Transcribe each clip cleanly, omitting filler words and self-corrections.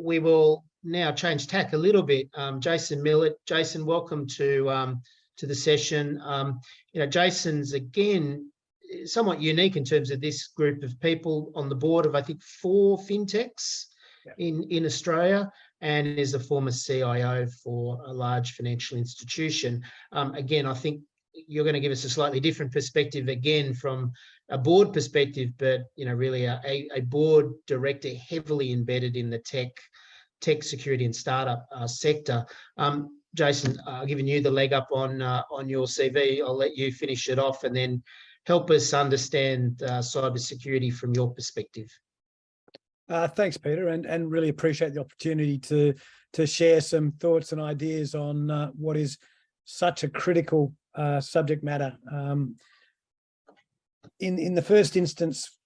we will now change tack a little bit. Jason Millett. Jason, welcome to the session. Jason's, again, somewhat unique in terms of this group of people on the board of, I think, 4 fintechs in Australia, and is a former CIO for a large financial institution. Again, I think you're going to give us a slightly different perspective, again, from a board perspective, but really a board director heavily embedded in the tech security and startup sector. Jason, giving you the leg up on your CV, I'll let you finish it off and then help us understand cybersecurity from your perspective. Thanks, Peter, and really appreciate the opportunity to share some thoughts and ideas on what is such a critical subject matter. In the first instance,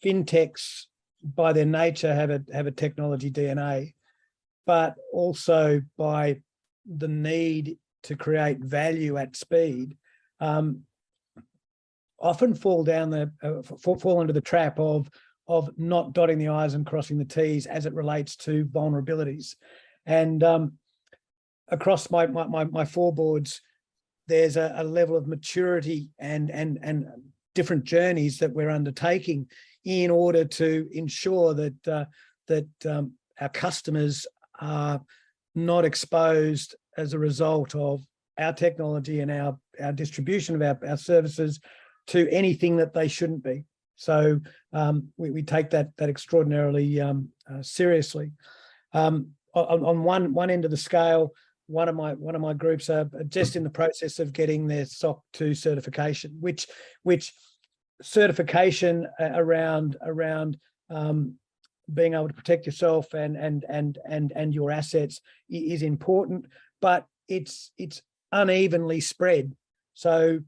fintechs, by their nature, have a technology DNA, but also by the need to create value at speed, often fall into the trap of not dotting the I's and crossing the T's as it relates to vulnerabilities. And across my 4 boards, there's a level of maturity and different journeys that we're undertaking in order to ensure that our customers are not exposed as a result of our technology and our distribution of our services to anything that they shouldn't be. So we take that extraordinarily seriously. On one end of the scale, one of my groups are just in the process of getting their SOC 2 certification, which certification around being able to protect yourself and your assets is important, but it's unevenly spread. So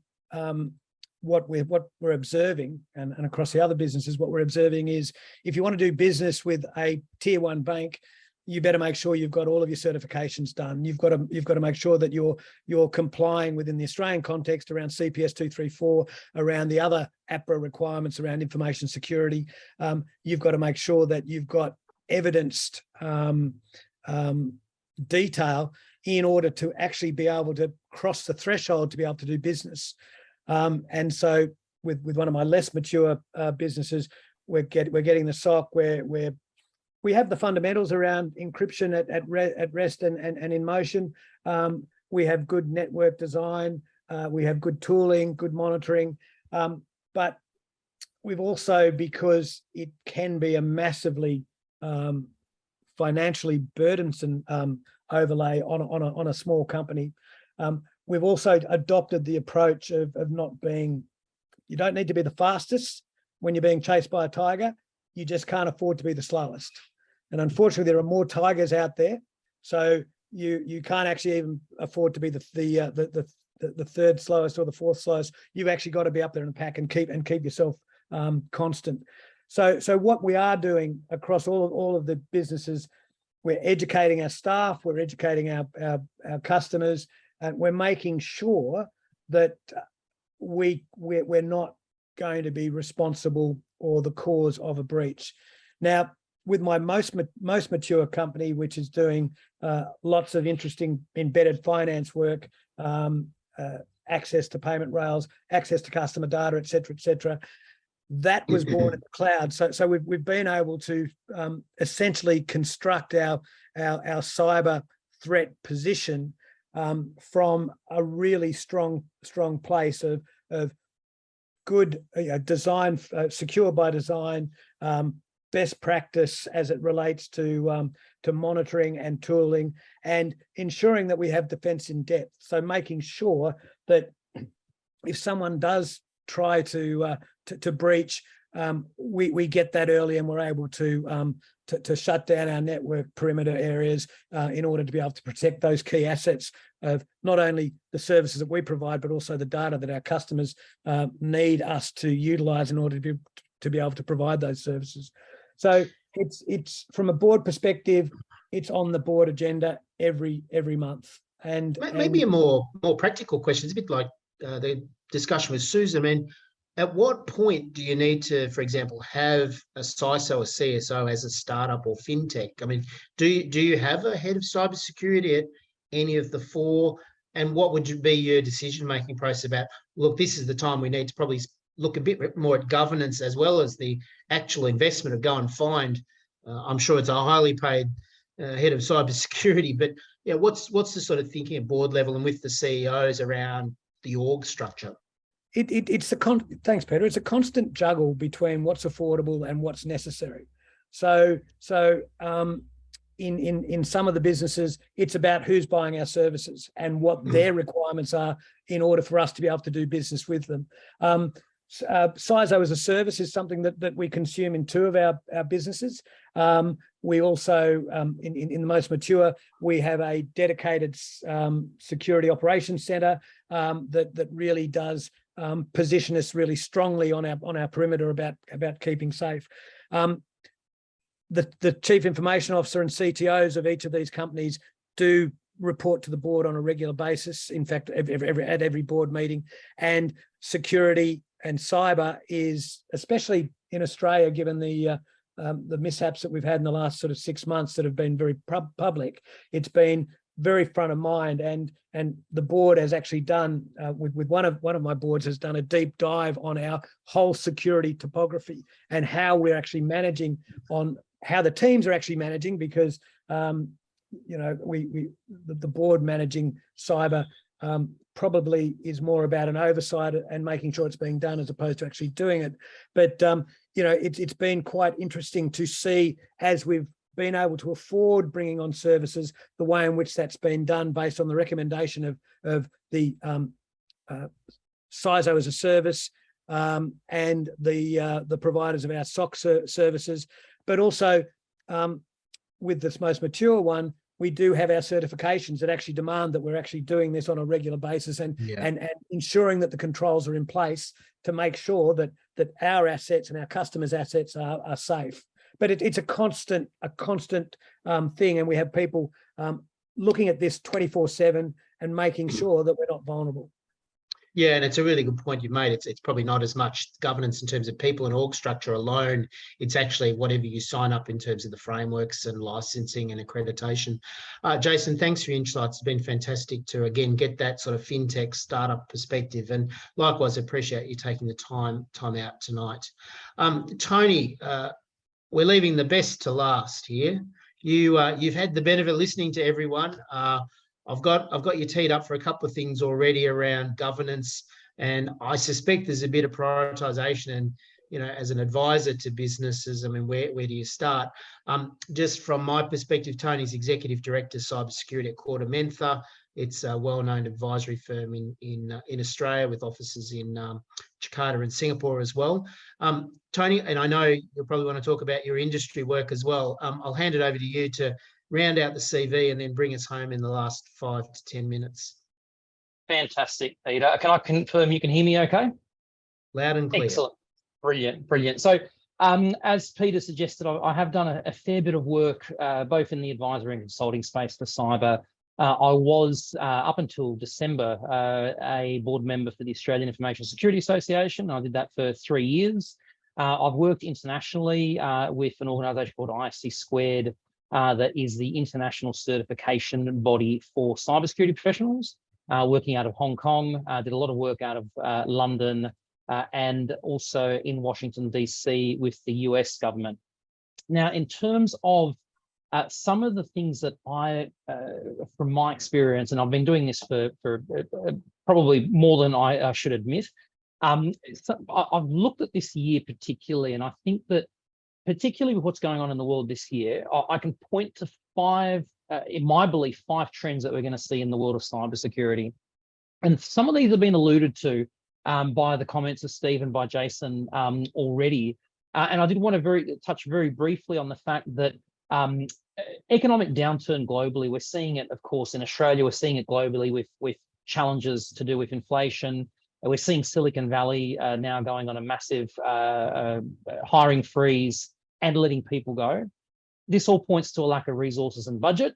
what we're observing, and across the other businesses, what we're observing is, if you want to do business with a tier 1 bank, you better make sure you've got all of your certifications done. You've got to make sure that you're complying within the Australian context around CPS 234, around the other APRA requirements around information security. You've got to make sure that you've got evidenced detail in order to actually be able to cross the threshold to be able to do business. And so with one of my less mature businesses, we're getting the SOC where we have the fundamentals around encryption at rest and in motion. We have good network design. We have good tooling, good monitoring. But we've also, because it can be a massively financially burdensome overlay on a small company, we've also adopted the approach of not being, you don't need to be the fastest when you're being chased by a tiger. You just can't afford to be the slowest. And unfortunately, there are more tigers out there, so you can't actually even afford to be the 3rd slowest or the 4th slowest. You've actually got to be up there in the pack and keep yourself constant. So what we are doing across all of the businesses, we're educating our staff, we're educating our customers, and we're making sure that we're not going to be responsible or the cause of a breach. Now, with my most mature company, which is doing lots of interesting embedded finance work, access to payment rails, access to customer data, et cetera, that was born in the cloud. So we've been able to essentially construct our cyber threat position from a really strong place of good design, secure by design, best practice as it relates to monitoring and tooling, and ensuring that we have defense in depth. So making sure that if someone does try to breach, we get that early, and we're able to shut down our network perimeter areas in order to be able to protect those key assets of not only the services that we provide, but also the data that our customers need us to utilize in order to be able to provide those services. So it's from a board perspective, it's on the board agenda every month. And maybe a more practical question. It's a bit like the discussion with Susan. I mean, At what point do you need to, for example, have a CISO or CSO as a startup or fintech? I mean, do you have a head of cybersecurity at any of the four? And what would be your decision-making process about, look, this is the time we need to probably look a bit more at governance as well as the actual investment of go and find, I'm sure it's a highly paid head of cybersecurity, but yeah, what's the sort of thinking at board level and with the CEOs around the org structure? Thanks, Peter. It's a constant juggle between what's affordable and what's necessary. So in some of the businesses, it's about who's buying our services and what their requirements are in order for us to be able to do business with them. CISO as a service is something that we consume in two of our businesses. We also, in the most mature, we have a dedicated security operations center that really does position us really strongly on our perimeter about keeping safe. The chief information officer and CTOs of each of these companies do report to the board on a regular basis. In fact, at every board meeting. And security and cyber is, especially in Australia, given the mishaps that we've had in the last sort of 6 months that have been very public, it's been very front of mind. And the board has actually done, with one of my boards, has done a deep dive on our whole security topography and how we're actually managing, on how the teams are actually managing, because you know, the board managing cyber probably is more about an oversight and making sure it's being done as opposed to actually doing it. But you know, it's been quite interesting to see, as we've been able to afford bringing on services, the way in which that's been done based on the recommendation of the CISO as a service and the providers of our SOC services. But also with this most mature one, we do have our certifications that actually demand that we're actually doing this on a regular basis and ensuring that the controls are in place to make sure that our assets and our customers' assets are safe. But it's a constant thing, and we have people looking at this 24/7 and making sure that we're not vulnerable. Yeah, and it's a really good point you've made. It's probably not as much governance in terms of people and org structure alone. It's actually whatever you sign up in terms of the frameworks and licensing and accreditation. Jason, thanks for your insights. It's been fantastic to, again, get that sort of fintech startup perspective. And likewise, I appreciate you taking the time out tonight. Tony, we're leaving the best to last here. You've had the benefit of listening to everyone. I've got you teed up for a couple of things already around governance, and I suspect there's a bit of prioritization. And you know, as an advisor to businesses, I mean, where do you start? Just from my perspective, Tony's executive director, cybersecurity at 𝗕cie. It's a well-known advisory firm in Australia with offices in Jakarta and Singapore as well. Tony, and I know you'll probably want to talk about your industry work as well. I'll hand it over to you to round out the CV and then bring us home in the last 5 to 10 minutes. Fantastic, Peter. Can I confirm you can hear me okay? Loud and clear. Excellent. Brilliant. So as Peter suggested, I have done a fair bit of work, both in the advisory and consulting space for cyber. I was, up until December, a board member for the Australian Information Security Association. I did that for 3 years. I've worked internationally with an organisation called 𝗙cie𝗺𝗺𝗂𝗊, that is the international certification body for cybersecurity professionals, working out of Hong Kong. Did a lot of work out of London and also in Washington, DC with the US government. Now, in terms of some of the things that from my experience, and I've been doing this for probably more than I should admit, so I've looked at this year particularly, and I think that particularly with what's going on in the world this year, I can point to 5, in my belief, 5 trends that we're going to see in the world of cybersecurity. And some of these have been alluded to by the comments of Steve and by Jason already. And I did want to touch very briefly on the fact that economic downturn globally, we're seeing it, of course, in Australia, we're seeing it globally with challenges to do with inflation. We're seeing Silicon Valley now going on a massive hiring freeze and letting people go. This all points to a lack of resources and budget.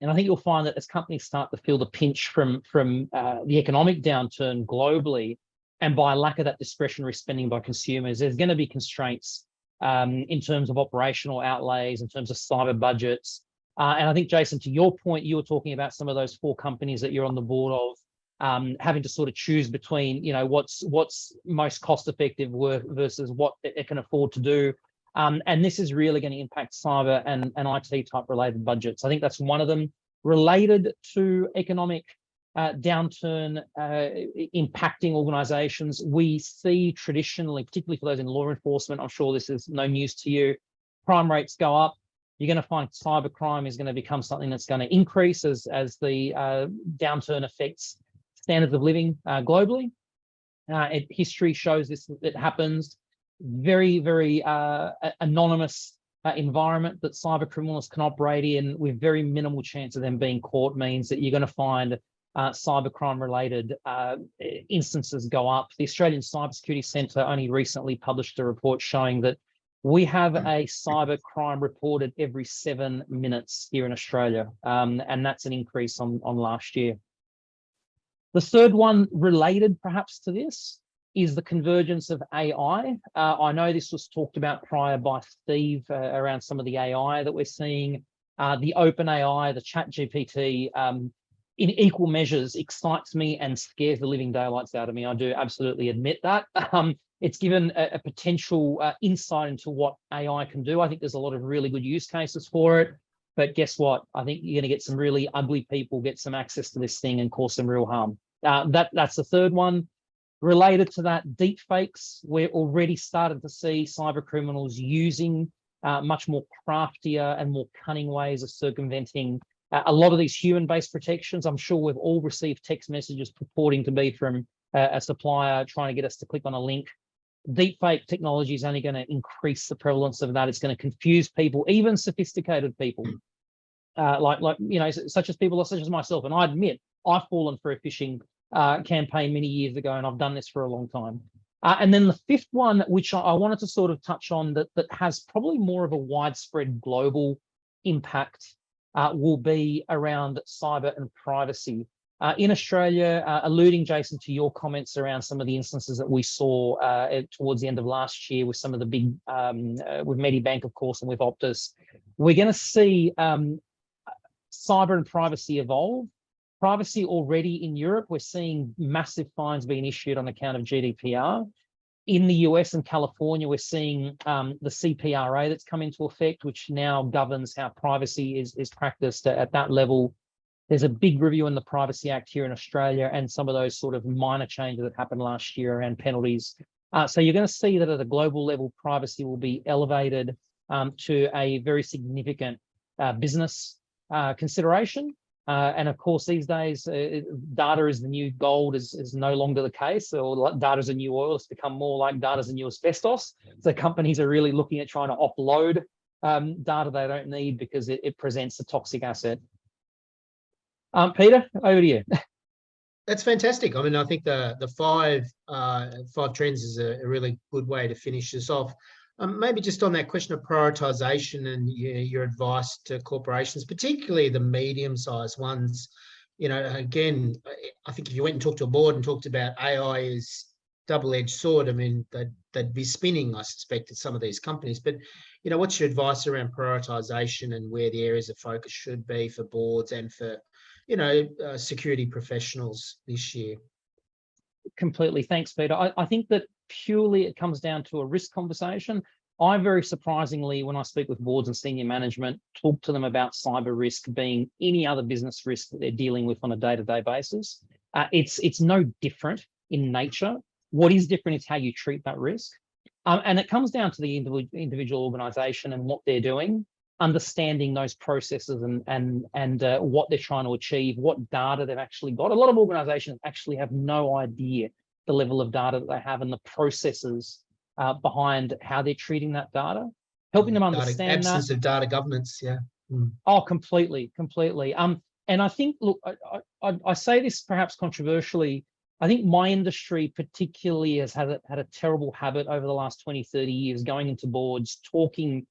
And I think you'll find that as companies start to feel the pinch from the economic downturn globally, and by lack of that discretionary spending by consumers, there's going to be constraints in terms of operational outlays, in terms of cyber budgets. And I think, Jason, to your point, you were talking about some of those 4 companies that you're on the board of, having to sort of choose between, what's most cost effective work versus what it can afford to do. And this is really going to impact cyber and IT type related budgets. I think that's one of them. Related to economic downturn impacting organizations, we see traditionally, particularly for those in law enforcement, I'm sure this is no news to you, crime rates go up. You're going to find cybercrime is going to become something that's going to increase as the downturn affects standards of living globally. History shows this, it happens. Very, very anonymous environment that cyber criminals can operate in with very minimal chance of them being caught means that you're going to find cybercrime related instances go up. The Australian Cybersecurity Centre only recently published a report showing that we have a cybercrime reported every 7 minutes here in Australia, and that's an increase on last year. The third one related perhaps to this is the convergence of AI. I know this was talked about prior by Steve around some of the AI that we're seeing. The OpenAI, the ChatGPT, in equal measures excites me and scares the living daylights out of me. I do absolutely admit that. It's given a potential insight into what AI can do. I think there's a lot of really good use cases for it. But guess what? I think you're going to get some really ugly people get some access to this thing and cause some real harm. That's the third one. Related to that, deep fakes. We're already started to see cyber criminals using much more craftier and more cunning ways of circumventing a lot of these human-based protections. I'm sure we've all received text messages purporting to be from a supplier trying to get us to click on a link. Deepfake technology is only going to increase the prevalence of that. It's going to confuse people, even sophisticated people, such as myself. And I admit I've fallen for a phishing campaign many years ago, and I've done this for a long time. And then the fifth one, which I wanted to sort of touch on, that has probably more of a widespread global impact, will be around cyber and privacy. In Australia, alluding, Jason, to your comments around some of the instances that we saw towards the end of last year with some of the big, with Medibank, of course, and with Optus, we're going to see cyber and privacy evolve. Privacy already in Europe, we're seeing massive fines being issued on account of GDPR. In the US and California, we're seeing the CPRA that's come into effect, which now governs how privacy is practiced at that level. There's a big review in the Privacy Act here in Australia and some of those sort of minor changes that happened last year around penalties. So you're going to see that at a global level, privacy will be elevated to a very significant business consideration. And of course, these days, data is the new gold is no longer the case, or data is the new oil. It's become more like data is the new asbestos. So companies are really looking at trying to offload data they don't need because it presents a toxic asset. Peter, over to you. That's fantastic. I mean, I think the five trends is a really good way to finish this off. Maybe just on that question of prioritisation and your advice to corporations, particularly the medium-sized ones. Again, I think if you went and talked to a board and talked about AI is double-edged sword, I mean, they'd be spinning, I suspect, at some of these companies. But, what's your advice around prioritisation and where the areas of focus should be for boards and for, security professionals this year? Completely. Thanks, Peter. I think that purely it comes down to a risk conversation. I very surprisingly, when I speak with boards and senior management, talk to them about cyber risk being any other business risk that they're dealing with on a day-to-day basis. It's no different in nature. What is different is how you treat that risk. And it comes down to the individual organization and what they're doing, understanding those processes and what they're trying to achieve, what data they've actually got. A lot of organizations actually have no idea the level of data that they have and the processes behind how they're treating that data, helping them understand absence of data governance, yeah. Oh, completely. And I think, look, I say this perhaps controversially. I think my industry particularly has had a terrible habit over the last 20, 30 years going into boards, talking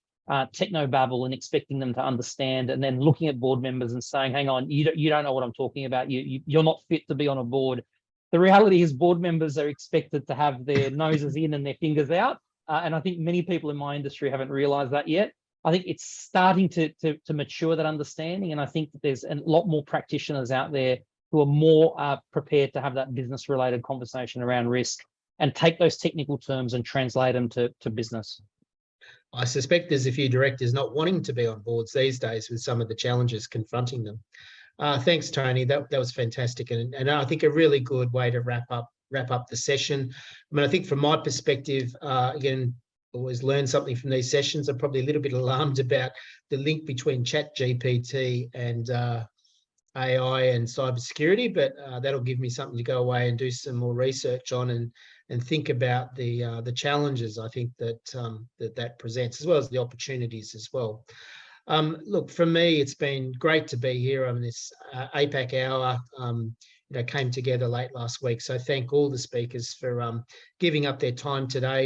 techno-babble and expecting them to understand, and then looking at board members and saying, hang on, you don't know what I'm talking about. You're not fit to be on a board. the reality is board members are expected to have their noses in and their fingers out. And I think many people in my industry haven't realized that yet. I think it's starting to mature, that understanding. And I think that there's a lot more practitioners out there who are more prepared to have that business related conversation around risk and take those technical terms and translate them to business. I suspect there's a few directors not wanting to be on boards these days with some of the challenges confronting them. Thanks, Tony. That was fantastic, and I think a really good way to wrap up the session. I mean, I think from my perspective, again, always learn something from these sessions. I'm probably a little bit alarmed about the link between ChatGPT and AI and cybersecurity, but that'll give me something to go away and do some more research on and think about the challenges I think that that presents, as well as the opportunities as well. Look, for me, it's been great to be here on this APAC hour. Came together late last week, so thank all the speakers for giving up their time today.